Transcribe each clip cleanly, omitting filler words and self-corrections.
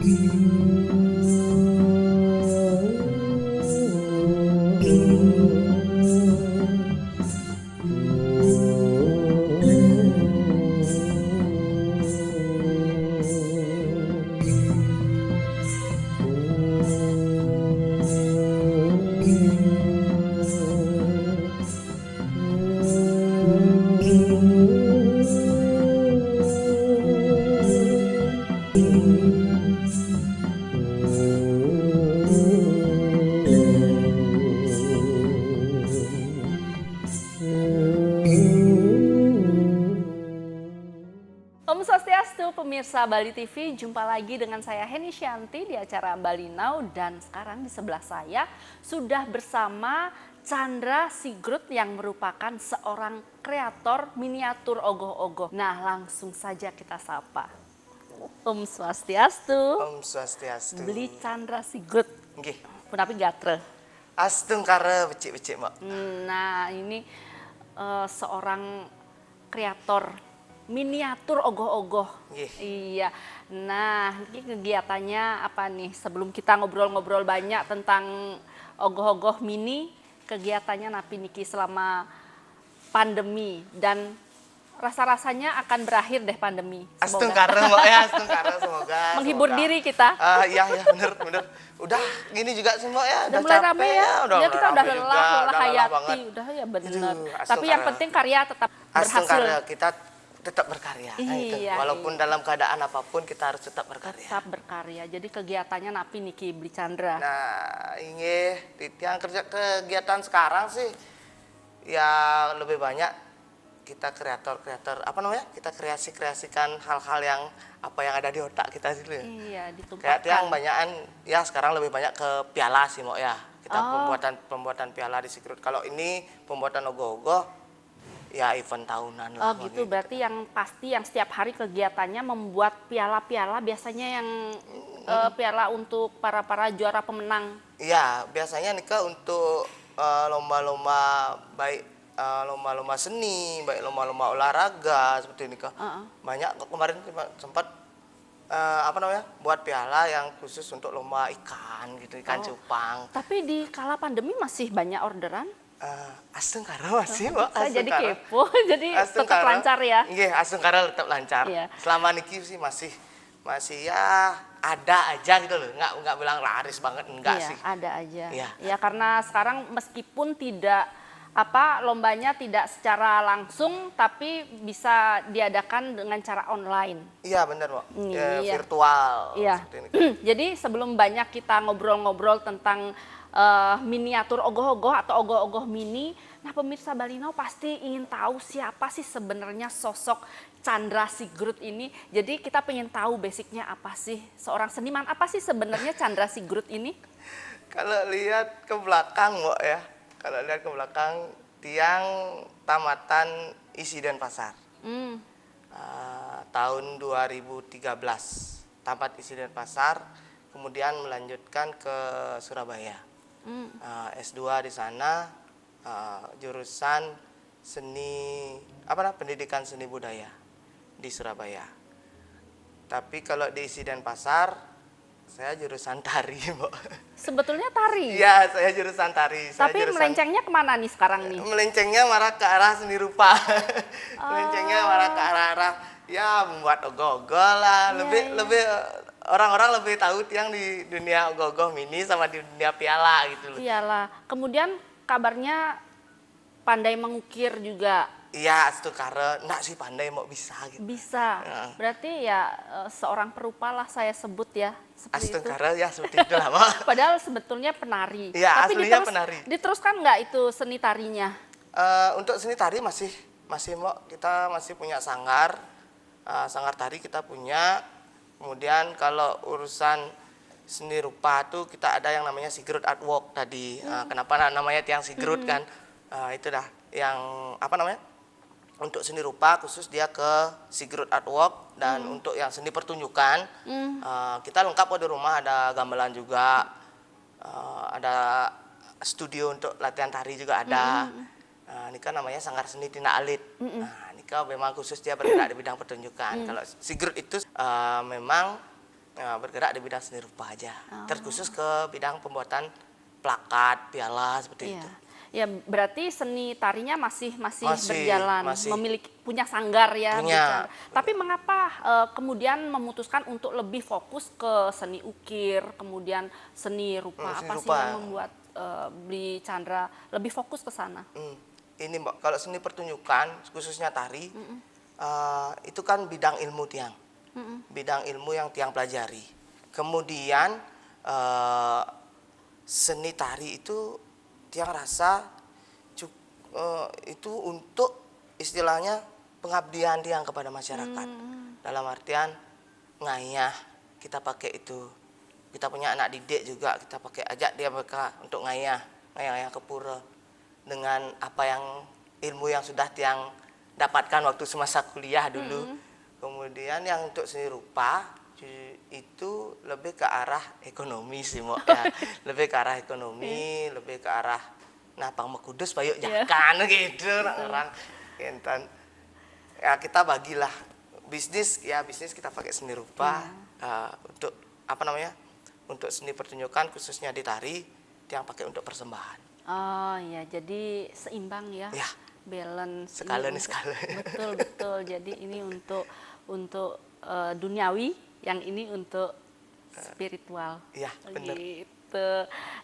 Om Swastiastu, pemirsa Bali TV, jumpa lagi dengan saya Heni Shanti di acara Bali Now, dan sekarang di sebelah saya sudah bersama Chandra Sigrut yang merupakan seorang kreator miniatur ogoh-ogoh. Nah, langsung saja kita sapa. Om Swastiastu. Om Swastiastu. Beli Chandra Sigrut. Nggih. Punapi gatre. Astung kare becik-becik, Mbak. Nah, ini seorang kreator miniatur ogoh-ogoh. Iya. Nah, ini kegiatannya apa nih? Sebelum kita ngobrol-ngobrol banyak tentang ogoh-ogoh mini, kegiatannya napi niki selama pandemi, dan rasa-rasanya akan berakhir deh pandemi. Astung kare, Mbak, ya, astung kare, semoga. Menghibur semoga. diri kita. Iya, bener. Udah gini juga sih, Mbak, ya. Udah mulai capek, rame ya. Ya kita udah lelah hayati. Banget. Udah ya bener. Aduh, tapi yang penting karya tetap astung berhasil. kare, kita tetap berkarya. Nah, itu. Iya, Walaupun dalam keadaan apapun kita harus tetap berkarya. Tetap berkarya. Jadi kegiatannya napi niki Beli Chandra. Nah, ini yang kerja kegiatan sekarang sih ya lebih banyak kita kreator apa namanya? Kita kreasikan hal-hal yang apa yang ada di otak kita sih. Iya, ditumpahkan. Kayak yang banyakan ya sekarang lebih banyak ke piala sih, Mbak, ya. Kita pembuatan piala di Sigrut. Kalau ini pembuatan ogoh-ogoh ya event tahunan lah. Oh gitu, berarti yang pasti yang setiap hari kegiatannya membuat piala-piala, biasanya yang piala untuk para juara pemenang. Iya, biasanya nikah untuk lomba-lomba, baik lomba-lomba seni, baik lomba-lomba olahraga seperti ini. Banyak kemarin sempat apa namanya, buat piala yang khusus untuk lomba ikan gitu, ikan cupang. Tapi di kala pandemi masih banyak orderan? Astung kare masih, Mbak. Saya jadi kepo, jadi tetap lancar ya? Iya, astung kare tetap lancar. Iya. Selama niki sih masih ya ada aja gitu loh, nggak bilang laris banget, enggak Iya, sih. ada aja. Iya. Ya karena sekarang meskipun tidak lombanya tidak secara langsung, tapi bisa diadakan dengan cara online. Iya, benar, Mbak. Iya. Virtual. Iya. Seperti ini. Jadi sebelum banyak kita ngobrol-ngobrol tentang miniatur ogoh-ogoh atau ogoh-ogoh mini, nah pemirsa Bali Now pasti ingin tahu siapa sih sebenarnya sosok Chandra Sigrut ini. Jadi kita pengen tahu basicnya apa sih, seorang seniman apa sih sebenarnya Chandra Sigrut ini? Kalau lihat ke belakang, Mbak, ya. Kalau lihat ke belakang, tiang tamatan Isi Denpasar. Tahun 2013 tamat Isi Denpasar, kemudian melanjutkan ke Surabaya. S2 di sana, jurusan pendidikan seni budaya di Surabaya. Tapi kalau di Isi Denpasar, saya jurusan tari, Mbak. Sebetulnya tari? Iya, saya jurusan tari. Tapi melencengnya kemana nih sekarang nih? Melencengnya marah ke arah seni rupa. Melencengnya marah ke arah ya membuat ogoh-ogoh lah. Lebih orang-orang lebih tahu tiang di dunia ogoh-ogoh mini sama di dunia piala gitu loh. Iyalah. Kemudian kabarnya pandai mengukir juga. Iya, astung kare, enggak sih pandai mau bisa gitu. Bisa. Berarti ya seorang perupa lah saya sebut ya. Astung kare ya seperti itu lah, Mbak. Padahal sebetulnya penari. Iya, tapi aslinya penari. Diteruskan nggak itu seni tarinya? Untuk seni tari masih Mbak, kita masih punya sanggar. Sanggar tari kita punya. Kemudian kalau urusan seni rupa tuh kita ada yang namanya Sigrut Artwork tadi. Kenapa namanya tiang Sigrut kan? Itu dah yang apa namanya? Untuk seni rupa khusus dia ke Sigrut Artwork, dan untuk yang seni pertunjukan kita lengkap di rumah, ada gamelan juga, ada studio untuk latihan tari juga ada. Ini kan namanya Sanggar Seni Tindak Alit. Ini kan memang khusus dia bergerak di bidang pertunjukan. Kalau Sigrut itu memang bergerak di bidang seni rupa aja. Terkhusus ke bidang pembuatan plakat, piala seperti Iya. itu. Ya berarti seni tarinya masih Masih, berjalan, masih. memiliki punya sanggar ya. Punya. Bli Chandra. Tapi mengapa kemudian memutuskan untuk lebih fokus ke seni ukir, kemudian seni rupa? Seni Apa sih rupa. yang membuat Bli Chandra lebih fokus ke sana? Ini Mbak, kalau seni pertunjukan khususnya tari, itu kan bidang ilmu Tiang. Bidang ilmu yang Tiang pelajari. Kemudian seni tari itu Tiang rasa itu untuk istilahnya pengabdian Tiang kepada masyarakat. Dalam artian ngayah kita pakai itu. Kita punya anak didik juga, kita pakai ajak dia mereka untuk ngayah ke pura dengan apa yang ilmu yang sudah Tiang dapatkan waktu semasa kuliah dulu. Kemudian yang untuk seni rupa itu lebih ke arah ekonomi sih Mo ya. Lebih ke arah ekonomi, lebih ke arah napang mekudus payuk jakan gitu orang kentan. Ya kita bagilah bisnis kita pakai seni rupa untuk apa namanya? Untuk seni pertunjukan khususnya di tari Tiang pakai untuk persembahan. Oh iya, jadi seimbang ya. Ya. Balance. Sekali. Betul. Jadi ini untuk duniawi, yang ini untuk spiritual. Iya, benar. Gitu.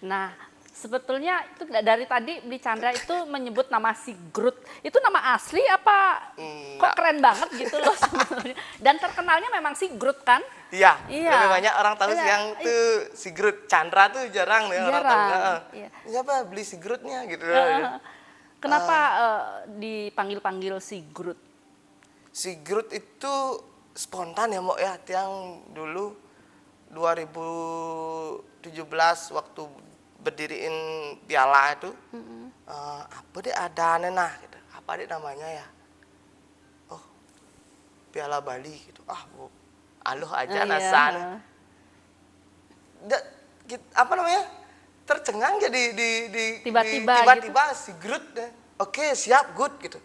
Nah, sebetulnya itu dari tadi Bli Chandra itu menyebut nama Sigrut. Itu nama asli apa? Kok keren banget gitu loh sebetulnya. Dan terkenalnya memang Sigrut kan? Iya. Iya. Lebih banyak orang tahu Iya. yang tuh Sigrut. Chandra tuh jarang nih orang tahu. Jarang, iya. Siapa beli Sigrutnya gitu. Kenapa dipanggil-panggil Sigrut? Sigrut itu spontan ya Mbak ya. Tiang dulu 2017 waktu berdiriin piala itu. Apa deh ada nenah gitu. Apa deh namanya ya? Oh, Piala Bali gitu. Aluh aja nasan. Apa namanya? Tercengang jadi di tiba-tiba Sigrut deh. Oke, siap, good gitu.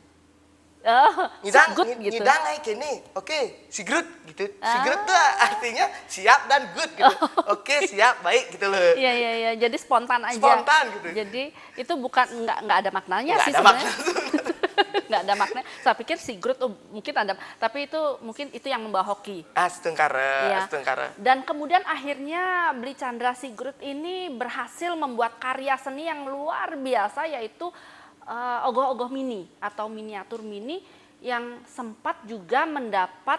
Sigrut gitu. Ngidang kayak gini. Oke, Sigrut gitu. Sigrut tuh artinya siap dan good gitu. Oke, siap, baik gitu loh. Iya. Jadi spontan aja. Spontan gitu. Jadi itu bukan nggak ada maknanya Nggak sih ada sebenarnya. makna. Nggak ada makna. Saya pikir Sigrut mungkin ada, tapi itu mungkin itu yang membawa hoki. Astengkara. Dan kemudian akhirnya Bli Chandra Sigrut ini berhasil membuat karya seni yang luar biasa, yaitu ogoh-ogoh mini atau miniatur mini yang sempat juga mendapat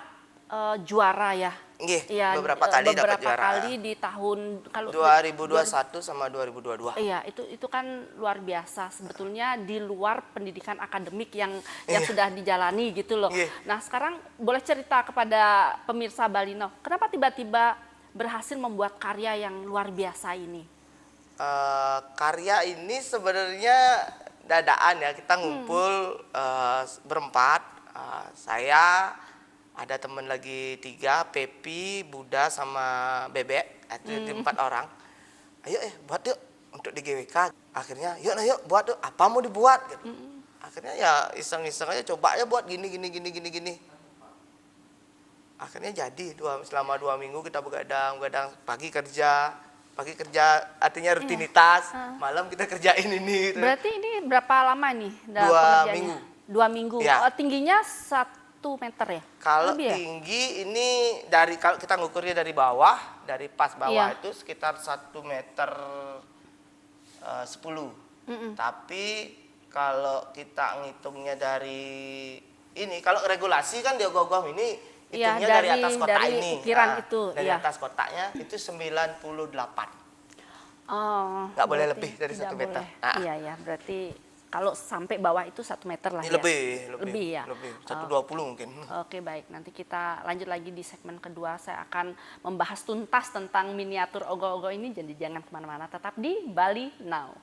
juara ya. Iya, beberapa kali dapat juara. Kali di tahun 2021 sama 2022. Iya, itu kan luar biasa sebetulnya di luar pendidikan akademik yang sudah dijalani gitu loh. Nah, sekarang boleh cerita kepada pemirsa Bali Now, kenapa tiba-tiba berhasil membuat karya yang luar biasa ini? Karya ini sebenarnya dadaan ya, kita ngumpul berempat. Saya ada teman lagi 3, Pepi, Buddha sama Bebek, itu 4 orang. Ayo buat yuk untuk di GWK. Akhirnya yuk buat yuk, apa mau dibuat gitu. Akhirnya ya iseng-iseng aja, coba aja buat gini. Akhirnya jadi selama 2 minggu kita begadang pagi kerja artinya rutinitas, malam kita kerjain ini. Berarti ini berapa lama nih? 2 minggu. 2 minggu. Ya. Tingginya 1 meter ya? Kalau Lebih tinggi ini kalau kita ngukurnya dari bawah, dari pas bawah itu sekitar 1 meter 10. Tapi kalau kita ngitungnya dari ini, kalau regulasi kan di ogoh-ogoh ini hitungnya dari atas kotak ini. Ukiran itu. Dari atas kotaknya itu 98. Nggak boleh lebih dari 1 meter. Iya, berarti kalau sampai bawah itu 1 meter lah ya? Lebih ya? Lebih, 120 mungkin. Oke, baik. Nanti kita lanjut lagi di segmen kedua. Saya akan membahas tuntas tentang miniatur ogoh-ogoh ini, jadi jangan kemana-mana. Tetap di Bali Now.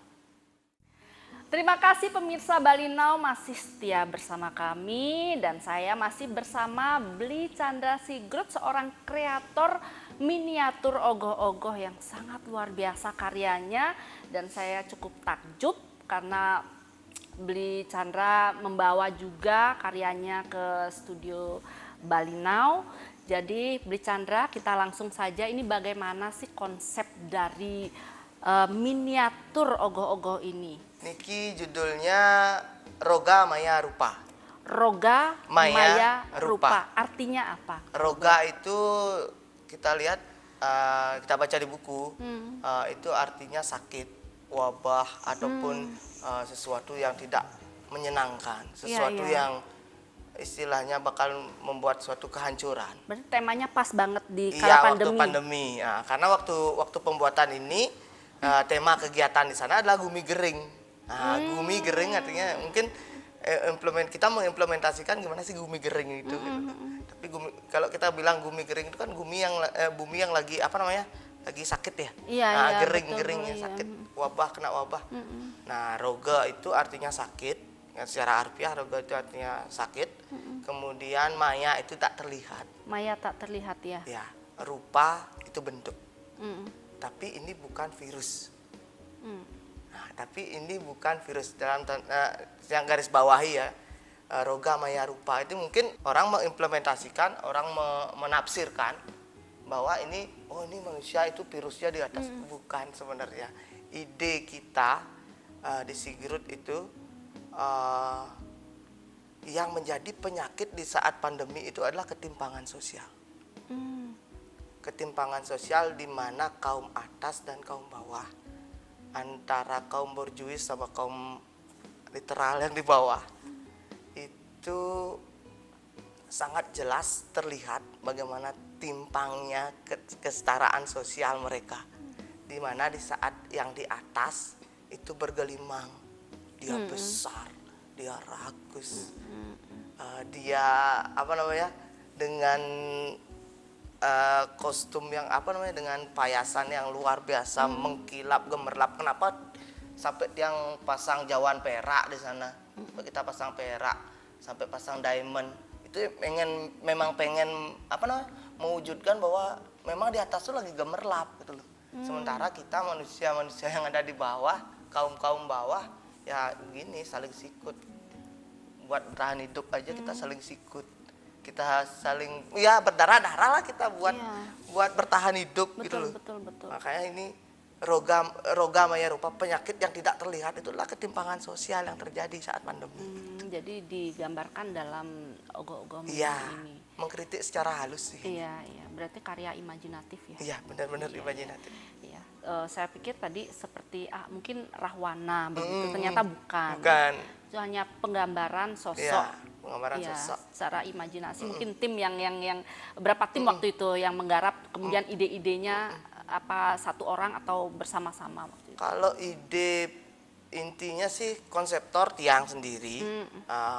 Terima kasih pemirsa Bali Now masih setia bersama kami. Dan saya masih bersama Bli Chandra Sigrut, seorang kreator miniatur ogoh-ogoh yang sangat luar biasa karyanya. Dan saya cukup takjub karena Bli Chandra membawa juga karyanya ke studio Bali Now. Jadi Bli Chandra, kita langsung saja, ini bagaimana sih konsep dari miniatur ogoh-ogoh ini? Niki judulnya Roga Maya Rupa. Roga Maya Rupa. Artinya apa? Roga itu kita lihat, kita baca di buku, itu artinya sakit, wabah, ataupun sesuatu yang tidak menyenangkan, sesuatu iya. yang istilahnya bakal membuat suatu kehancuran. Berarti temanya pas banget di Iya, kala waktu pandemi. pandemi. Nah, karena waktu pembuatan ini tema kegiatan di sana adalah gumi gering. Nah, gumi gering artinya mungkin kita mengimplementasikan gimana sih gumi gering itu. Gitu. Tapi kalau kita bilang gumi gering itu kan bumi yang lagi apa namanya? Lagi sakit ya. Iya, nah, iya, geringnya betul, sakit, wabah, kena wabah. Nah, roga itu artinya sakit. Secara harfiah roga itu artinya sakit. Kemudian maya itu tak terlihat. Maya tak terlihat ya. Ya, rupa itu bentuk. Mm. Tapi ini bukan virus. Nah, tapi ini bukan virus dalam yang garis bawahi ya. Roga maya rupa itu mungkin orang mengimplementasikan, orang menafsirkan bahwa ini manusia itu virusnya di atas. Bukan sebenarnya. Ide kita di Sigrut itu yang menjadi penyakit di saat pandemi itu adalah ketimpangan sosial. Ketimpangan sosial di mana kaum atas dan kaum bawah, antara kaum borjuis sama kaum literal yang di bawah, itu sangat jelas terlihat bagaimana timpangnya kesetaraan sosial mereka, di mana di saat yang di atas itu bergelimang, dia besar, dia rakus, dia dengan kostum yang dengan payasan yang luar biasa, mengkilap gemerlap. Kenapa sampai yang pasang jawan perak di sana, sampai kita pasang perak, sampai pasang diamond, itu memang pengen mewujudkan bahwa memang di atas tuh lagi gemerlap gitu loh. Sementara kita manusia yang ada di bawah, kaum bawah, ya begini, saling sikut. Buat bertahan hidup aja kita saling sikut. Kita saling berdarah-darah lah kita buat bertahan hidup. Betul, gitu loh. betul. Makanya ini roga maya rupa, penyakit yang tidak terlihat, itulah ketimpangan sosial yang terjadi saat pandemi. Jadi digambarkan dalam ogoh-ogoh Iya, ini. mengkritik secara halus sih. Iya. Berarti karya imajinatif ya. Iya, benar-benar imajinatif. Iya. Saya pikir tadi seperti mungkin Rahwana begitu, ternyata bukan. Itu hanya penggambaran sosok. Iya, penggambaran sosok. Secara imajinasi mungkin tim yang berapa tim waktu itu yang menggarap, kemudian ide-idenya apa satu orang atau bersama-sama waktu itu? Kalau ide intinya sih konseptor Tiang sendiri.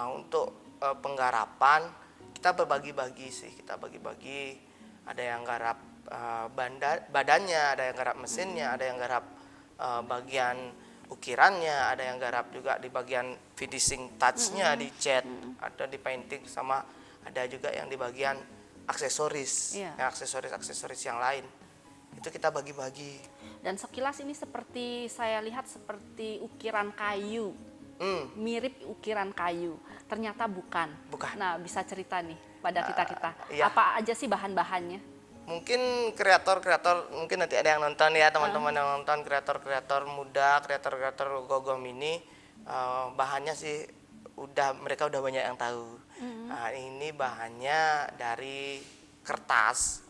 Untuk penggarapan kita berbagi-bagi sih, kita bagi-bagi. Ada yang garap badannya, ada yang garap mesinnya, ada yang garap bagian ukirannya, ada yang garap juga di bagian finishing touch-nya, di cat, ada di painting, sama ada juga yang di bagian aksesoris, aksesoris yang lain. Itu kita bagi-bagi. Dan sekilas ini seperti saya lihat seperti ukiran kayu, mirip ukiran kayu. Ternyata bukan. Nah, bisa cerita nih pada kita. Iya. Apa aja sih bahan-bahannya? Mungkin kreator mungkin nanti ada yang nonton ya, teman-teman yang nonton, kreator muda, kreator gogom ini, bahannya sih mereka udah banyak yang tahu. Nah, ini bahannya dari kertas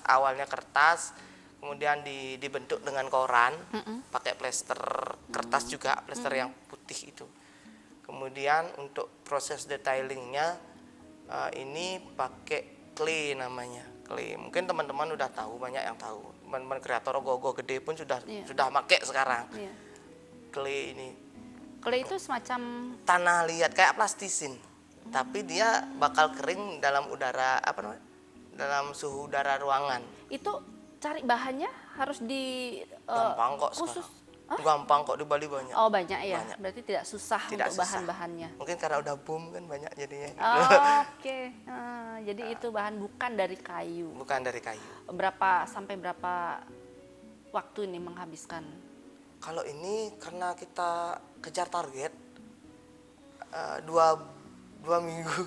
awalnya kertas, kemudian dibentuk dengan koran, pakai plester kertas juga, plester yang putih itu. Kemudian untuk proses detailingnya ini pakai clay namanya. Clay. Mungkin teman-teman udah tahu, banyak yang tahu. Teman-teman kreator ogoh-ogoh gede pun sudah pakai sekarang. Clay ini. Clay itu semacam tanah liat kayak plastisin. Tapi dia bakal kering dalam udara dalam suhu udara ruangan. Itu cari bahannya harus di gampang kok khusus. Gampang kok, di Bali banyak. Oh, banyak ya. Banyak. Berarti tidak susah untuk bahan-bahannya. Mungkin karena udah boom kan banyak jadinya. Oke. Jadi itu bahan bukan dari kayu. Bukan dari kayu. Sampai berapa waktu ini menghabiskan? Kalau ini karena kita kejar target 2 minggu.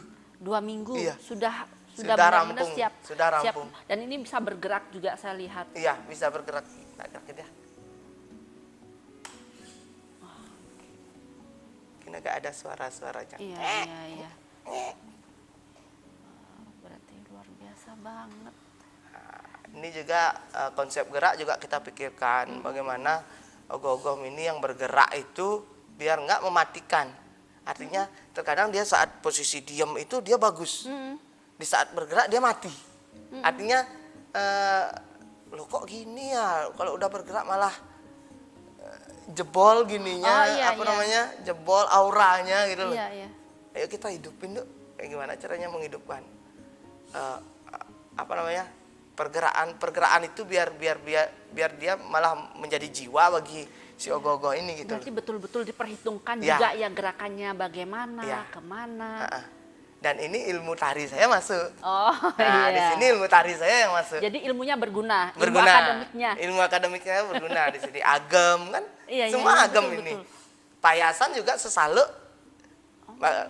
2 minggu. Iya. Sudah Sudah benar-benar rampung, siap. sudah siap. rampung. Dan ini bisa bergerak juga saya lihat. Iya, bisa bergerak. Nah, gerakin dia. Ini agak ada suara-suaranya. Iya, iya. Berarti luar biasa banget. Ini juga konsep gerak juga kita pikirkan bagaimana ogoh-ogoh mini yang bergerak itu biar nggak mematikan. Artinya terkadang dia saat posisi diam itu dia bagus. Di saat bergerak dia mati. Artinya loh kok gini ya, kalau udah bergerak malah jebol gininya, namanya, jebol auranya gitu loh. Iya. Ayo kita hidupin tuh, kayak gimana caranya menghidupkan pergerakan itu biar dia malah menjadi jiwa bagi si ogoh-ogoh ini gitu. Berarti betul-betul diperhitungkan Ya. juga ya gerakannya bagaimana, Ya. kemana. Dan ini ilmu tari saya masuk. Oh Nah, di iya. sini ilmu tari saya yang masuk. Jadi ilmunya berguna, ilmu Berguna. akademiknya. Ilmu akademiknya berguna di sini. Agam kan? Iya, Semua iya, agam betul, ini. betul. Payasan juga sesalu.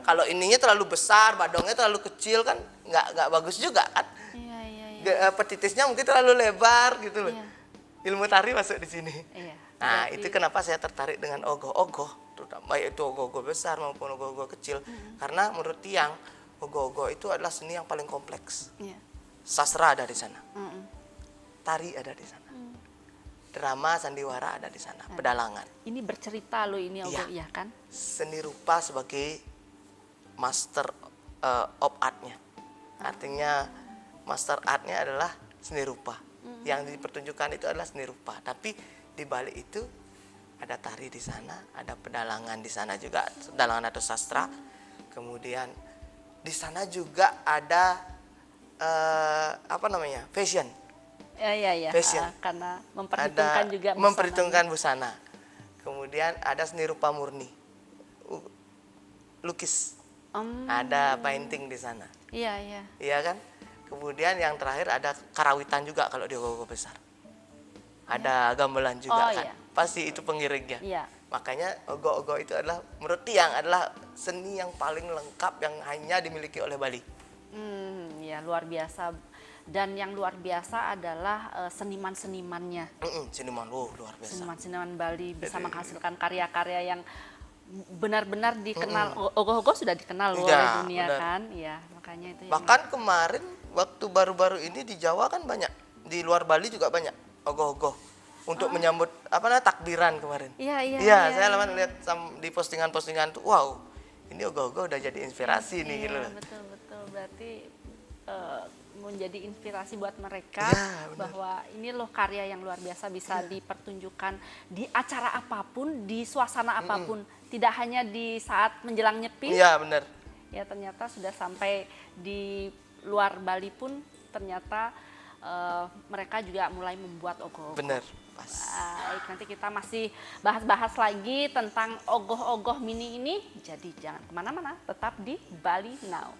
Kalau ininya terlalu besar, badongnya terlalu kecil kan nggak bagus juga kan. Iya. Petitisnya mungkin terlalu lebar gitu loh. Iya. Ilmu tari masuk di sini. Iya. Nah, Berarti- itu kenapa saya tertarik dengan ogoh-ogoh, terutama baik itu ogoh-ogoh besar maupun ogoh-ogoh kecil. Karena menurut Tiang, ogoh-ogoh itu adalah seni yang paling kompleks. Iya. Sastra ada di sana, Mm-mm. tari ada di sana, drama sandiwara ada di sana, pedalangan. Ini bercerita loh ini ogoh, Iya. ya kan? Seni rupa sebagai master of art-nya. Artinya master art-nya adalah seni rupa. Yang dipertunjukkan itu adalah seni rupa. Tapi di balik itu ada tari di sana, ada pedalangan di sana juga, pedalangan atau sastra. Kemudian di sana juga ada fashion. Iya. Fashion. Karena memperhitungkan Ada juga busana. memperhitungkan busana. Kemudian ada seni rupa murni. Lukis. Ada painting di sana. Iya. Iya kan? Kemudian yang terakhir ada karawitan juga kalau di ogoh-ogoh besar. Ada gamelan juga Oh, kan. iya. Pasti itu pengiringnya. Iya. Makanya ogoh-ogoh itu adalah menurut Tiang adalah seni yang paling lengkap yang hanya dimiliki oleh Bali. Ya luar biasa. Dan yang luar biasa adalah seniman-senimannya. Seniman luar biasa. Seniman-seniman Bali bisa menghasilkan karya-karya yang benar-benar dikenal. Ogoh-ogoh sudah dikenal loh Iya, oleh dunia benar. kan. Iya, makanya itu. yang- Bahkan kemarin waktu baru-baru ini di Jawa kan banyak, di luar Bali juga banyak ogoh-ogoh untuk menyambut takbiran kemarin. Iya. Iya, saya lihat di postingan-postingan tuh, wow, ini ogoh-ogoh udah jadi inspirasi nih gitu. Iya, betul. Berarti menjadi inspirasi buat mereka Iya, benar. bahwa ini loh karya yang luar biasa bisa dipertunjukkan di acara apapun, di suasana apapun, tidak hanya di saat menjelang nyepi. Iya, benar. Ya ternyata sudah sampai di luar Bali pun ternyata mereka juga mulai membuat ogoh-ogoh. Benar. Pas. Baik, nanti kita masih bahas-bahas lagi tentang ogoh-ogoh mini ini. Jadi jangan kemana-mana, tetap di Bali Now.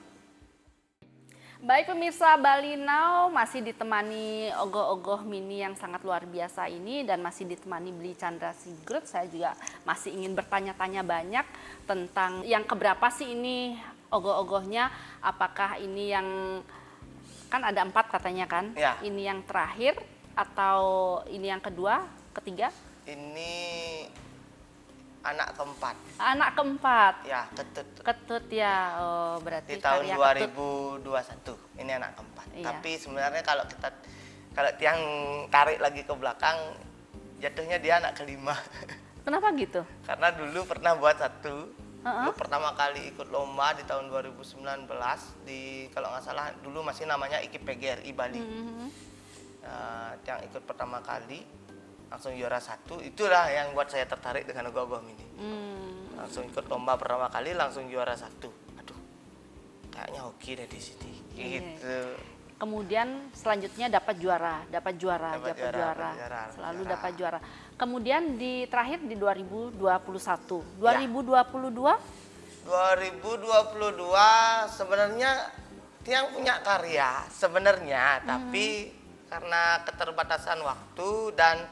Baik pemirsa Bali Now, masih ditemani ogoh-ogoh mini yang sangat luar biasa ini dan masih ditemani Bli Chandra Sigrut. Saya juga masih ingin bertanya-tanya banyak tentang yang keberapa sih ini ogoh-ogohnya. Apakah ini yang, kan ada 4 katanya kan? Ya. Ini yang terakhir atau ini yang kedua, ketiga? Ini anak keempat. Anak keempat. Ya, ketut. Ketut ya, oh, berarti Di tahun karya ketut. 2021. Ini anak keempat. Iya. Tapi sebenarnya kalau Tiang tarik lagi ke belakang, jatuhnya dia anak kelima. Kenapa gitu? Karena dulu pernah buat satu. Dulu pertama kali ikut lomba di tahun 2019 di, kalau nggak salah dulu masih namanya IKIP PGRI Bali. Yang ikut pertama kali langsung juara 1, itulah yang buat saya tertarik dengan ogoh-ogoh mini. Langsung ikut lomba pertama kali langsung juara 1. Aduh, kayaknya hoki deh di sini. Gitu. Kemudian selanjutnya dapat juara, Dapat juara, selalu juara. dapat juara. Kemudian di terakhir di 2021, 2022 2022 sebenarnya Tiang punya karya sebenarnya, tapi karena keterbatasan waktu dan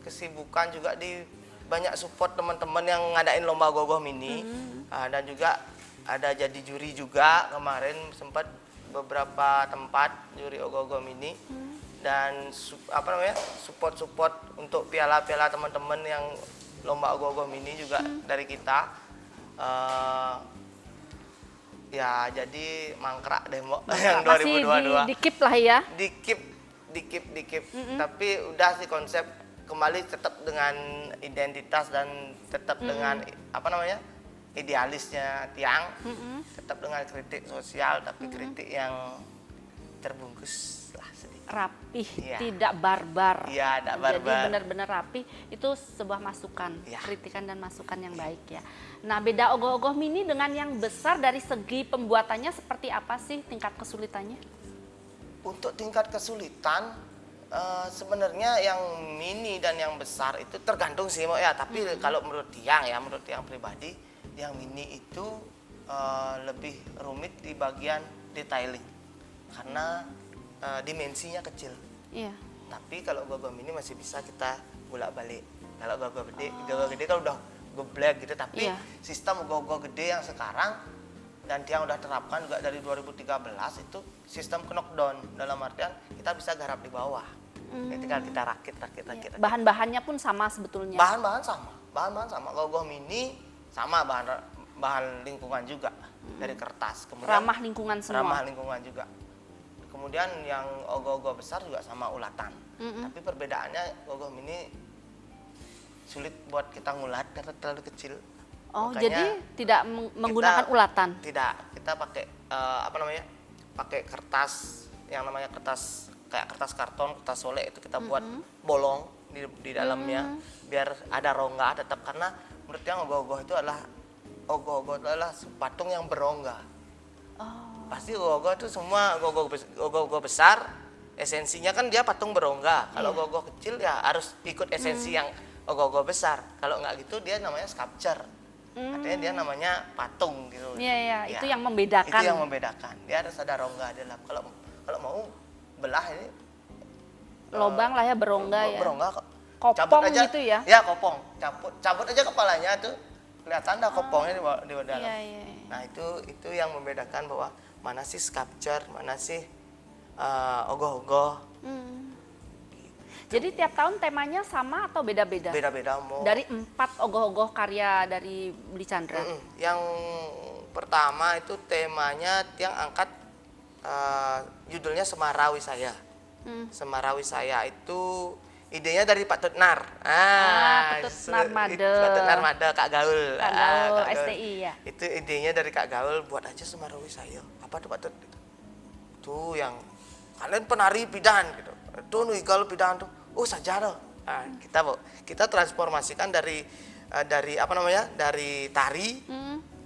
kesibukan juga di banyak support teman-teman yang ngadain lomba ogoh-ogoh mini, dan juga ada jadi juri juga kemarin sempat beberapa tempat juri ogoh-ogoh mini dan support untuk piala-piala teman-teman yang lomba ogoh-ogoh mini juga dari kita. Ya jadi mangkrak deh Mbok yang 2022. Masih di-keep lah ya. Dikip. Tapi udah sih konsep kembali tetap dengan identitas dan tetap dengan idealisnya Tiang. Tetap dengan kritik sosial tapi kritik yang terbungkus lah sedikit. Rapih, Iya. tidak barbar. Iya, tidak Jadi barbar. benar-benar rapih, itu sebuah masukan, Iya. kritikan dan masukan yang baik ya. Nah, beda ogoh-ogoh mini dengan yang besar dari segi pembuatannya seperti apa sih tingkat kesulitannya? Untuk tingkat kesulitan sebenarnya yang mini dan yang besar itu tergantung sih Mbak ya. Tapi kalau menurut Tiang pribadi, yang mini itu lebih rumit di bagian detailing karena dimensinya kecil. Iya. Tapi kalau ogoh-ogoh mini masih bisa kita bolak-balik. Kalau ogoh-ogoh gede kan udah geblek gitu. Tapi Iya. sistem ogoh-ogoh gede yang sekarang dan Tiang udah terapkan juga dari 2013 itu sistem knockdown, dalam artian kita bisa garap di bawah. Ketika kita rakit. Bahan-bahannya pun sama sebetulnya. Bahan-bahan sama. Ogoh-ogoh mini sama bahan lingkungan juga dari kertas. Kemudian Ramah lingkungan semua. ramah lingkungan juga. Kemudian yang ogoh-ogoh besar juga sama ulatan. Tapi perbedaannya ogoh mini sulit buat kita ngulat karena terlalu kecil. Oh, Makanya jadi tidak menggunakan ulatan. Tidak, kita pakai pakai kertas yang namanya kertas kayak kertas karton, kertas solek itu kita buat bolong di dalamnya biar ada rongga tetap, karena menurut yang ogoh-ogoh itu adalah patung yang berongga. Pasti ogoh-ogoh itu semua ogoh-ogoh besar esensinya kan dia patung berongga. Kalau ogoh-ogoh kecil ya harus ikut esensi yang ogoh-ogoh besar. Kalau nggak gitu dia namanya sculpture. Artinya dia namanya patung gitu. Iya, Ya, itu yang membedakan. Itu yang membedakan. Dia harus ada rongga di dalam. Kalau mau belah ini Lobang lah ya, berongga ya. berongga kok. Kopong gitu ya? Ya, kopong. Cabut aja kepalanya tuh. Kelihatan dah kopongnya di dalam. Iya. Nah, itu yang membedakan bahwa mana sih sculpture, mana sih ogoh-ogoh. Jadi tiap tahun temanya sama atau beda-beda? Beda-beda mau. Dari 4 ogoh-ogoh karya dari Beli Chandra. Yang pertama itu temanya Tiang angkat judulnya Semarawi Saya. Semarawi Saya itu idenya dari Pak Tutnar. Pak Tutnar Made. Pak Tutnar Made, Kak Gaul. Kak Gaul, Kak Gaul. STI ya. Itu idenya dari Kak Gaul, buat aja Semarawi Saya. Apa tuh Pak Tut? Tuh yang kalian penari bidan gitu. Tuh nih kalau bidan tuh, oh sajadah. Nah, kita transformasikan dari dari tari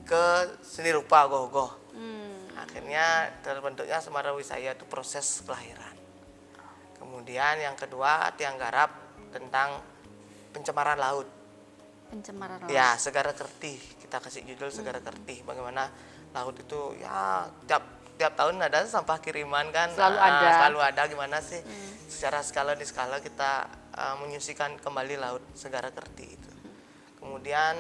ke seni rupa ogoh-ogoh. Akhirnya terbentuknya Semarawi Saya itu proses kelahiran. Kemudian yang kedua Tiang garap tentang pencemaran laut. Pencemaran laut. Ya, Segara Kertih. Kita kasih judul Segara Kertih. Bagaimana laut itu ya tiap tahun ada sampah kiriman kan. Selalu ada. Gimana sih secara skala kita menyucikan kembali laut Segara Kertih itu. Kemudian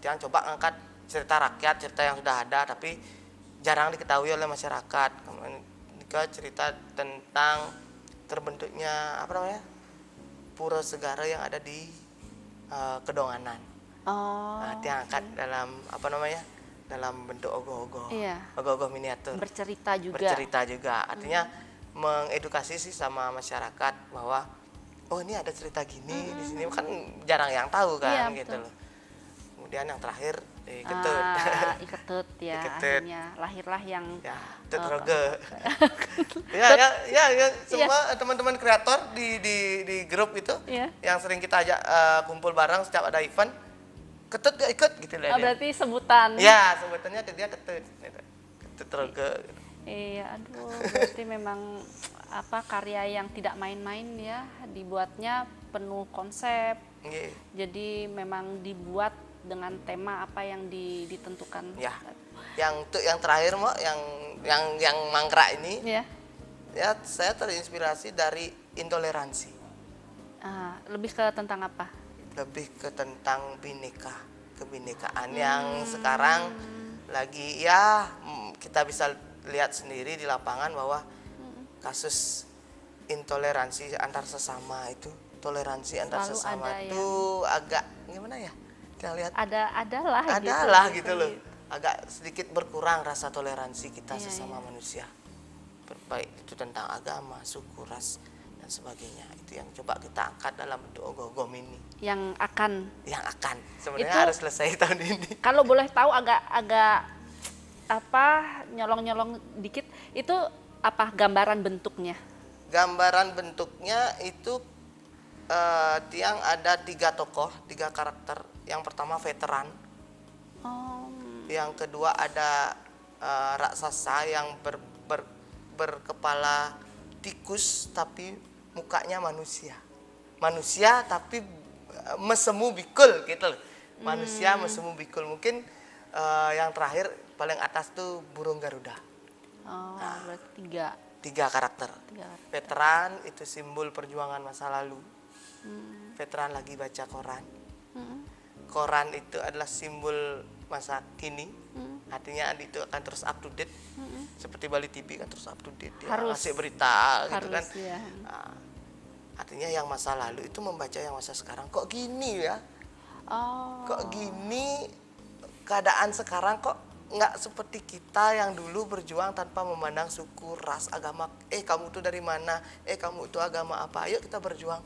Tiang coba angkat cerita rakyat, cerita yang sudah ada tapi jarang diketahui oleh masyarakat. Kemudian juga cerita tentang terbentuknya Pura Segara yang ada di Kedonganan. Nah, Tiang angkat dalam dalam bentuk ogoh-ogoh. Iya. Ogoh-ogoh miniatur. Bercerita juga. Artinya mengedukasi sih sama masyarakat bahwa oh ini ada cerita gini di sini, kan jarang yang tahu kan, Iya, gitu betul. loh. Kemudian yang terakhir Ketut. Iketut ya, Iketut. akhirnya lahirlah yang Ya, Tutroge. ya, semua teman-teman kreator di grup itu Iya. yang sering kita ajak kumpul bareng setiap ada event, Ketut gak ikut gitu lah dia. berarti sebutan. Ya, sebutannya dia Ketut gitu. Tutroge gitu. Iya, aduh, berarti memang karya yang tidak main-main ya, dibuatnya penuh konsep. Nggih. Jadi memang dibuat dengan tema apa yang ditentukan. Ya. Yang terakhir Mbak, yang mangkrak ini Ya. ya saya terinspirasi dari intoleransi. Lebih ke tentang apa? Lebih ke tentang kebinekaan yang sekarang lagi ya kita bisa lihat sendiri di lapangan bahwa kasus intoleransi antar sesama itu, toleransi antar Selalu sesama ada itu agak gimana ya? Kita lihat adalah gitu loh. Agak sedikit berkurang rasa toleransi kita Iya, sesama manusia. Baik itu tentang agama, suku, ras dan sebagainya. Itu yang coba kita angkat dalam bentuk ogoh-ogoh ini. Yang akan Sebenarnya Itu- harus selesai tahun ini. kalau boleh tahu agak apa nyolong-nyolong dikit itu apa gambaran bentuknya? Gambaran bentuknya itu tiang ada 3 tokoh, 3 karakter. Yang pertama veteran, Oh, yang kedua ada raksasa yang berkepala tikus tapi mukanya manusia. Manusia tapi mesemu bikul gitu loh. Manusia mesemu bikul. Mungkin yang terakhir paling atas tuh burung Garuda. berarti 3 karakter. 3. Veteran itu simbol perjuangan masa lalu. Veteran lagi baca koran. Koran itu adalah simbol masa kini. Artinya itu akan terus up to date. Seperti Bali TV kan terus up to date. Dia Harus. ngasih berita gitu kan. Ya. Artinya yang masa lalu itu membaca yang masa sekarang. Kok gini ya? Oh. Kok gini keadaan sekarang kok nggak seperti kita yang dulu berjuang tanpa memandang suku, ras, agama. Kamu tuh dari mana? Kamu itu agama apa? Ayo kita berjuang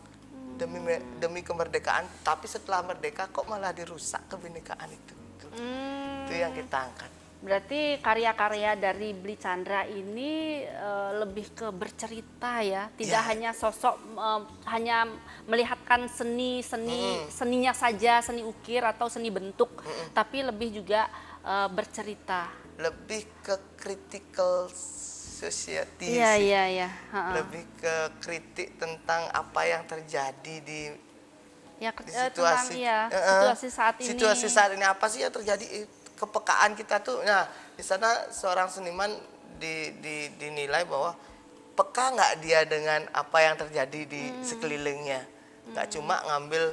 demi kemerdekaan. Tapi setelah merdeka kok malah dirusak kebinekaan itu. Itu yang kita angkat. Berarti karya-karya dari Bli Chandra ini lebih ke bercerita ya, tidak hanya sosok hanya melihatkan seninya saja, seni ukir atau seni bentuk, tapi lebih juga bercerita. Lebih ke critical society. Iya. Lebih ke kritik tentang apa yang terjadi di situasi situasi saat ini. Situasi saat ini apa sih yang terjadi? Kepekaan kita tuh. Nah, di sana seorang seniman dinilai bahwa peka nggak dia dengan apa yang terjadi di sekelilingnya. Nggak cuma ngambil,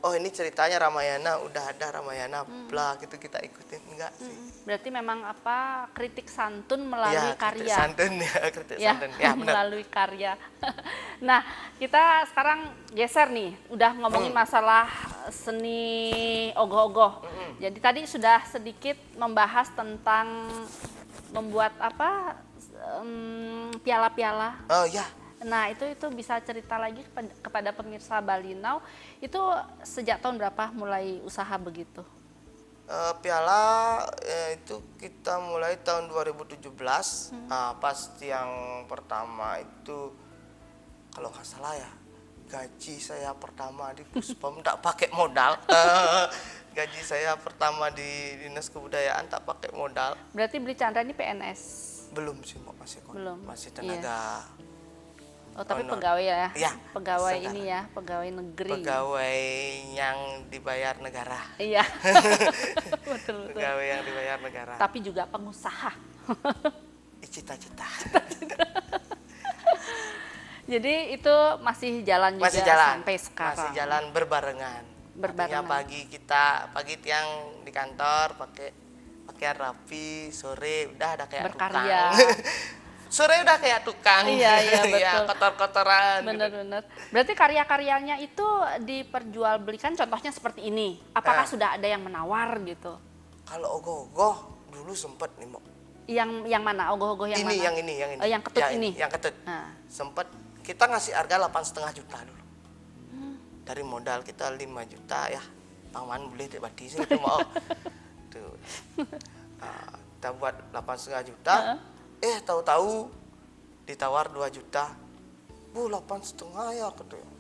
oh ini ceritanya Ramayana, udah ada Ramayana, bla gitu kita ikutin. Enggak sih. Berarti memang kritik santun melalui karya. Kritik santun. Ya, benar. Melalui karya. Nah, kita sekarang geser nih, udah ngomongin masalah seni ogoh-ogoh. Jadi tadi sudah sedikit membahas tentang membuat piala-piala. Oh ya. Nah, itu bisa cerita lagi kepada pemirsa Bali Now, itu sejak tahun berapa mulai usaha begitu? Piala itu kita mulai tahun 2017. Pas yang pertama itu kalau nggak salah ya, gaji saya pertama di Puspom tak pakai modal. Gaji saya pertama di Dinas Kebudayaan tak pakai modal. Berarti Bli Chandra ini PNS? Belum sih, masih tenaga. Oh, tapi honor. pegawai ya? Ya, pegawai sekarang. ini ya, pegawai negeri. Pegawai yang dibayar negara. Iya, betul. Pegawai yang dibayar negara. Tapi juga pengusaha. Cita-cita. Jadi itu masih jalan juga sampai sekarang. Masih jalan berbarengan. Artinya pagi tiang di kantor pakai pakaian rapi, sore udah ada kayak berkarya. Tukang. Sore udah kayak tukang. Iya betul. Kotor-kotoran. Bener. Berarti karya-karyanya itu diperjualbelikan, contohnya seperti ini. Apakah sudah ada yang menawar gitu? Kalau ogoh-ogoh dulu sempet nih, Mbak. Yang mana? Ogoh-ogoh yang mana? Yang ini. Oh, yang ketut ini? Yang ketut. Nah. Sempet kita ngasih harga 8,5 juta dulu. Dari modal kita 5 juta ya. Pangan boleh tidak badi sih itu mau. Tuh. Kita buat 8,5 juta. Tahu-tahu ditawar 2 juta. 8,5 ya katanya.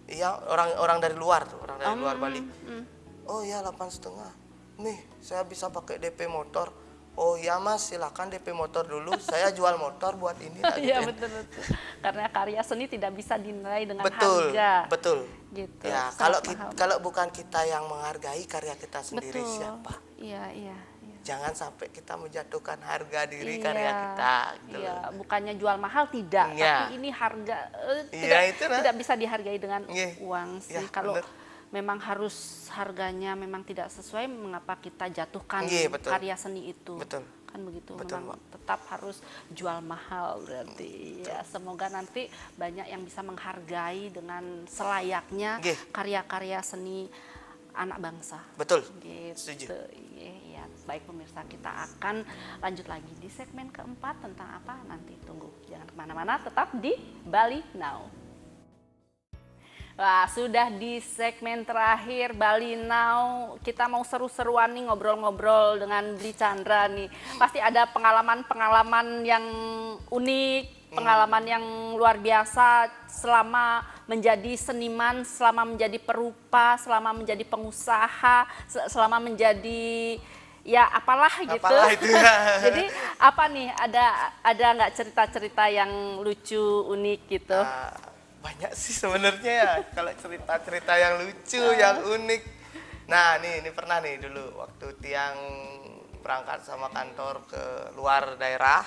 Iya, orang dari luar tuh, orang dari luar Bali. Oh iya 8,5. Nih, saya bisa pakai DP motor. Oh iya Mas, silakan DP motor dulu. Saya jual motor buat ini. Iya betul. Karena karya seni tidak bisa dinilai dengan harga. Betul. Gitu. Ya, kalau bukan kita yang menghargai karya kita sendiri, siapa? Iya. Jangan sampai kita menjatuhkan harga diri karya kita. Gitu. Iya, bukannya jual mahal tidak, tapi ini harga tidak bisa dihargai dengan uang sih. Kalau memang harus harganya memang tidak sesuai, mengapa kita jatuhkan karya seni itu? Betul. kan begitu. Betul, Memang Mbak. tetap harus jual mahal berarti. Ya, semoga nanti banyak yang bisa menghargai dengan selayaknya Nggih. karya-karya seni anak bangsa. Betul. Gitu. Setuju. Iya, baik pemirsa, kita akan lanjut lagi di segmen keempat tentang apa nanti tunggu. Jangan kemana-mana, tetap di Bali Now. Wah, sudah di segmen terakhir Bali Now. Kita mau seru-seruan nih ngobrol-ngobrol dengan Bli Chandra nih. Pasti ada pengalaman-pengalaman yang unik, pengalaman yang luar biasa selama menjadi seniman, selama menjadi perupa, selama menjadi pengusaha, selama menjadi ya apalah gitu. Apalah itu ya. Jadi apa nih, ada nggak cerita-cerita yang lucu, unik gitu? Banyak sih sebenarnya ya kalau cerita-cerita yang lucu, yang unik. Nah, ini pernah nih dulu waktu Tiang berangkat sama kantor ke luar daerah.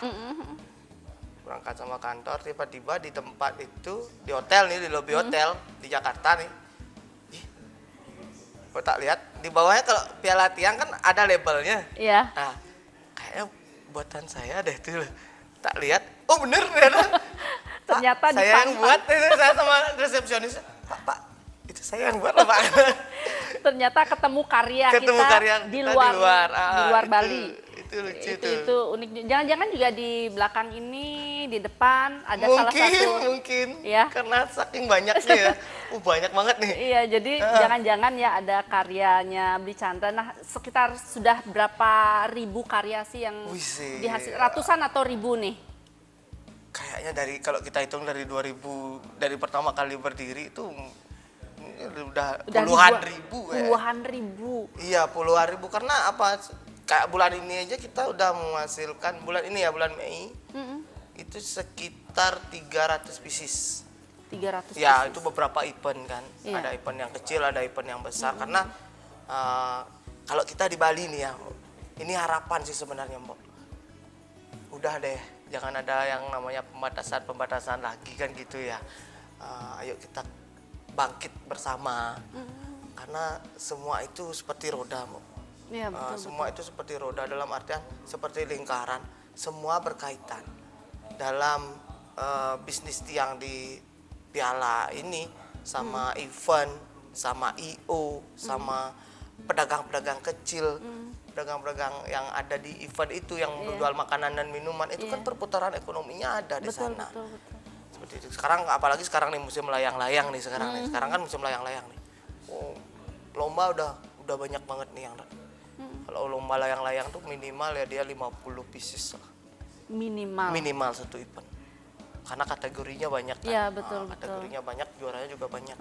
Berangkat sama kantor, tiba-tiba di tempat itu, di hotel nih, di lobi hotel di Jakarta nih. Ih, kok tak lihat di bawahnya kalau Piala Tiang kan ada labelnya. Iya. Nah, kayaknya buatan saya deh itu. Tak lihat, oh bener ternyata. Ternyata Pak, saya yang dipantau. buat itu, saya sama resepsionis. Pak, itu saya yang buat loh, Pak. Ternyata ketemu karya Ketemu kita karya di kita luar, di luar. di Bali. Itu lucu Itu unik. Jangan-jangan juga di belakang ini, di depan ada salah satu. Mungkin, Ya. karena saking banyaknya ya. Banyak banget nih. Iya, jadi jangan-jangan ya ada karyanya Bli Chandra. Nah, sekitar sudah berapa ribu karya sih yang Wih, dihasil? Ratusan atau ribu nih? Kayaknya kalau kita hitung dari 2000, dari pertama kali berdiri itu udah puluhan ribu ya. Puluhan ribu. Iya, puluhan ribu, karena apa? Kayak bulan ini aja kita udah menghasilkan, bulan ini ya, bulan Mei, itu sekitar 300 pieces. 300 Ya, pieces. itu beberapa event kan. Iya. Ada event yang kecil, ada event yang besar. Karena kalau kita di Bali nih ya, ini harapan sih sebenarnya, Mbok. Udah deh, jangan ada yang namanya pembatasan lagi kan gitu ya. Ayo kita bangkit bersama. Karena semua itu seperti roda, Mbok. Iya, betul, Semua itu seperti roda, dalam artian seperti lingkaran. Semua berkaitan. Dalam bisnis tiang di Piala ini, sama event, sama IO, sama pedagang-pedagang kecil, pedagang-pedagang yang ada di event itu yang menjual makanan dan minuman, itu kan perputaran ekonominya ada di betul, sana. betul, betul. Seperti itu. Sekarang apalagi sekarang nih musim layang-layang nih sekarang nih. Sekarang kan musim layang-layang nih. Oh, lomba udah banyak banget nih yang kalau lomba layang-layang tuh minimal ya dia 50 pieces lah. Minimal. Minimal satu event. Karena kategorinya banyak kan. Iya, betul, betul. Kategorinya banyak, juaranya juga banyak.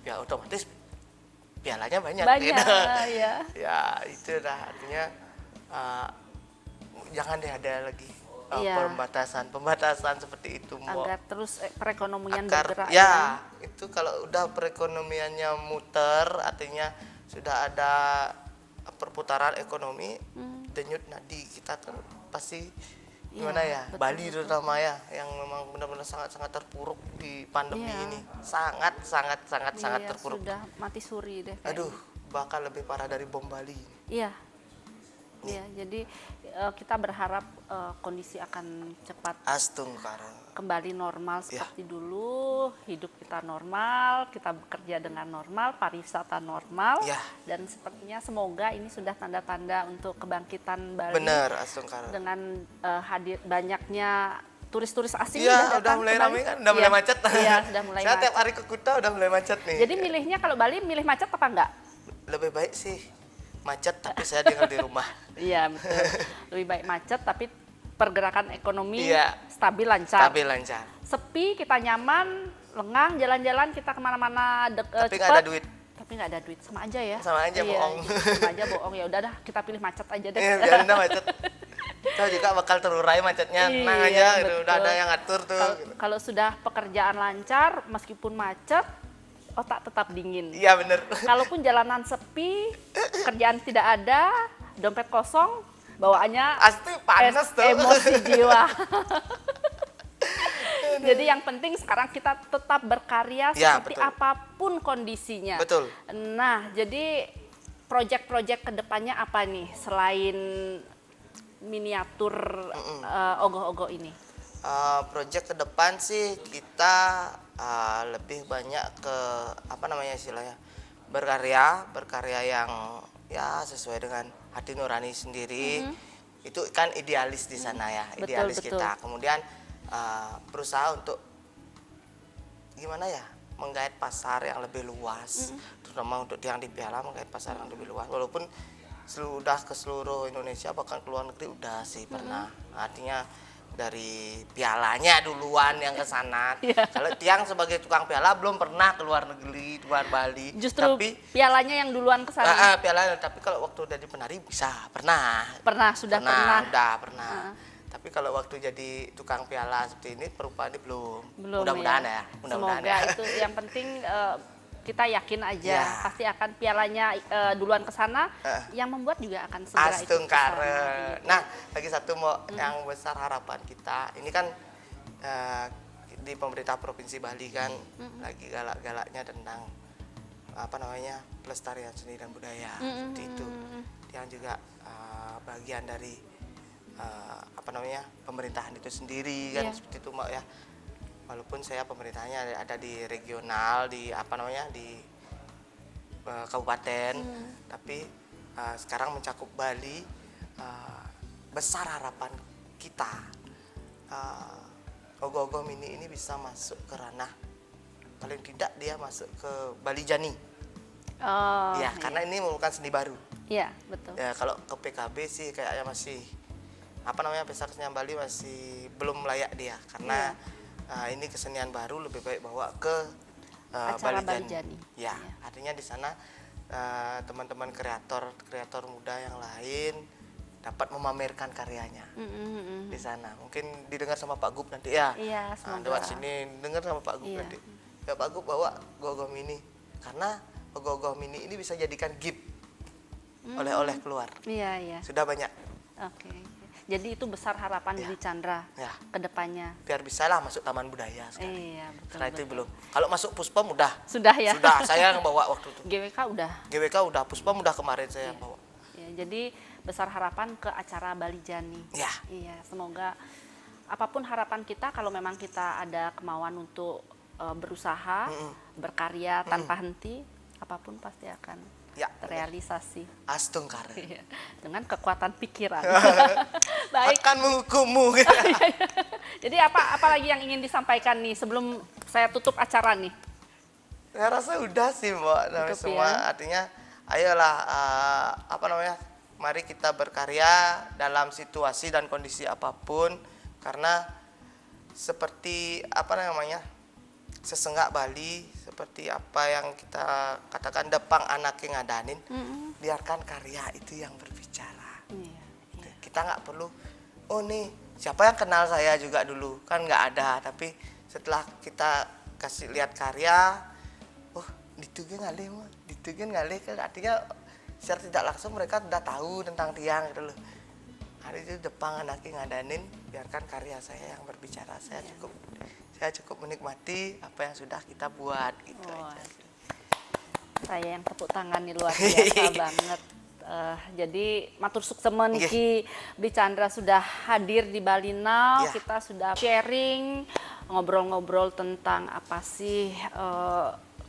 Ya otomatis pialanya banyak. Banyak, gitu. ya. Ya itu dah artinya jangan deh ada lagi Iya. pembatasan seperti itu, Mbok. Agar terus perekonomian Akar, bergerak ya, itu kalau udah perekonomiannya muter, artinya sudah ada perputaran ekonomi, denyut nadi kita kan pasti gimana ya, betul, Bali terutama ya, yang memang benar-benar sangat-sangat terpuruk di pandemi Iya. ini, sangat Iya, terpuruk. sudah mati suri deh. kayaknya. Aduh, bahkan lebih parah dari bom Bali. Iya. Iya, jadi kita berharap kondisi akan cepat Astung karena kembali normal Iya. seperti dulu, hidup kita normal, kita bekerja dengan normal, pariwisata normal, Iya. dan sepertinya semoga ini sudah tanda-tanda untuk kebangkitan Bali bener Astung karena. dengan hadir banyaknya turis-turis asing Iya, udah datang mulai ke Bali. ramai kan, udah mulai Iya, macet. Iya, sudah mulai Saya macet. tiap hari ke Kuta udah mulai macet nih. Jadi milihnya kalau Bali milih macet apa enggak? Lebih baik sih macet tapi saya tinggal di rumah. Iya, betul. Lebih baik macet tapi pergerakan ekonomi Iya. stabil lancar. Tapi lancar. Sepi, kita nyaman, lengang, jalan-jalan kita kemana-mana Tapi nggak cepat. ada duit. Tapi nggak ada duit, sama aja ya. Sama aja, Iya, bohong. Sama aja bohong, ya udah dah kita pilih macet aja deh. Biarin dah macet. Kita juga bakal terurai macetnya, tenang Iya, aja gitu. Udah betul. ada yang ngatur tuh. Kalau Gitu. kalau sudah pekerjaan lancar, meskipun macet, otak tetap dingin. Iya bener. Kalaupun jalanan sepi, kerjaan tidak ada, dompet kosong, bawaannya Pasti panas tuh. emosi jiwa. Jadi yang penting sekarang kita tetap berkarya Ya, seperti betul. apapun kondisinya. Betul. Nah, jadi proyek-proyek kedepannya apa nih selain miniatur ogoh-ogoh ini? Project ke depan sih kita lebih banyak ke apa namanya istilahnya berkarya yang ya sesuai dengan hati nurani sendiri. Itu kan idealis di sana ya, Betul, idealis betul. kita. Kemudian berusaha untuk gimana ya, menggait pasar yang lebih luas, terutama untuk yang di piala menggait pasar yang lebih luas. Walaupun sudah ke seluruh Indonesia bahkan ke luar negeri udah sih pernah. Artinya dari pialanya duluan yang ke sana. Iya. Kalau Tiang sebagai tukang piala belum pernah ke luar negeri, luar Bali. Justru Tapi pialanya yang duluan ke sana. piala, tapi kalau waktu jadi penari bisa, pernah. Sudah pernah. Udah pernah. Tapi kalau waktu jadi tukang piala seperti ini perubahannya belum. Belum Mudah-mudahan ya. ya, mudah-mudahan Semoga ya. itu yang penting kita yakin aja Ya. pasti akan pialanya duluan ke sana, yang membuat juga akan segera ikut ke sana. Astungkare. Nah, lagi satu mau yang besar harapan kita. Ini kan di pemerintah Provinsi Bali kan lagi galak-galaknya tentang apa namanya pelestarian seni dan budaya seperti itu. Yang juga bagian dari apa namanya pemerintahan itu sendiri kan Iya. seperti itu Mbak ya. Walaupun saya pemerintahnya ada di regional, di apa namanya di kabupaten, tapi sekarang mencakup Bali. Besar harapan kita ogoh-ogoh mini ini bisa masuk ke ranah, paling tidak dia masuk ke Bali Jani. Oh, Ya, karena ini merupakan seni baru. iya betul. Ya, kalau ke PKB sih kayaknya masih apa namanya Pesta Kesenian Bali masih belum layak dia karena ini kesenian baru, lebih baik bawa ke Acara Bali Jani. Ya, Iya. artinya di sana teman-teman kreator muda yang lain dapat memamerkan karyanya di sana. Mungkin didengar sama Pak Gub nanti ya. Iya, semoga. Lewat sini dengar sama Pak Gub Iya. nanti. Ya Pak Gub bawa ogoh-ogoh mini karena ogoh-ogoh mini ini bisa jadikan gift oleh-oleh keluar. Iya, iya. Sudah banyak. Oke. Jadi itu besar harapan Dwi Chandra Ya. ke depannya. Biar bisalah masuk Taman Budaya sekali. Iya, betul. Karena itu betul. belum. Kalau masuk Puspom udah. Sudah ya. Sudah, saya yang bawa waktu itu. GWK udah. GWK udah, Puspom udah kemarin saya yang bawa. Ya, jadi besar harapan ke acara Bali Jani. Ya. Iya, semoga apapun harapan kita, kalau memang kita ada kemauan untuk berusaha, berkarya tanpa henti, apapun pasti akan Ya. terrealisasi. Astungkare. Iya, dengan kekuatan pikiran. Baik. Akan menghukummu. Jadi apa lagi yang ingin disampaikan nih sebelum saya tutup acara nih? Saya rasa udah sih Mbak. Nah, Cukup semua ya. artinya ayolah apa namanya? Mari kita berkarya dalam situasi dan kondisi apapun karena seperti apa namanya? Sesenggak Bali, seperti apa yang kita katakan depang anak yang ngadanin, biarkan karya itu yang berbicara. Iya. Kita nggak perlu, oh nih siapa yang kenal saya juga dulu, kan nggak ada. Tapi setelah kita kasih lihat karya, oh ditugen ngalih mah, ditugen ngalih kan artinya secara tidak langsung mereka sudah tahu tentang Tiang gitu loh. Hari itu depang anak yang ngadanin, biarkan karya saya yang berbicara. Saya cukup menikmati apa yang sudah kita buat gitu aja. Saya yang tepuk tangan nih luar biasa banget. Jadi matur suksemen niki Dwi Chandra sudah hadir di Bali Now. Ya. Kita sudah sharing, ngobrol-ngobrol tentang apa sih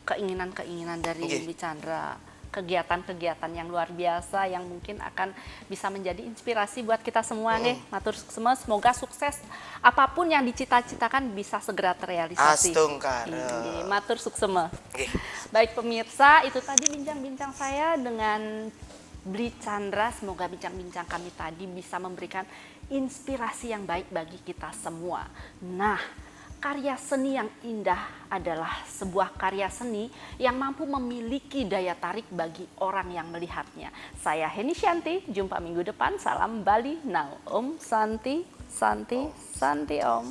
keinginan-keinginan dari Dwi Chandra. Kegiatan-kegiatan yang luar biasa yang mungkin akan bisa menjadi inspirasi buat kita semua nih. Matur sukses, semoga sukses apapun yang dicita-citakan bisa segera terrealisasi. Astungkare. Iya, matur sukses. Oke. Baik pemirsa, itu tadi bincang-bincang saya dengan Dwi Chandra. Semoga bincang-bincang kami tadi bisa memberikan inspirasi yang baik bagi kita semua. Nah, karya seni yang indah adalah sebuah karya seni yang mampu memiliki daya tarik bagi orang yang melihatnya. Saya Heni Shanti, jumpa minggu depan. Salam Bali Now. Om Santi, Santi, Santi Om.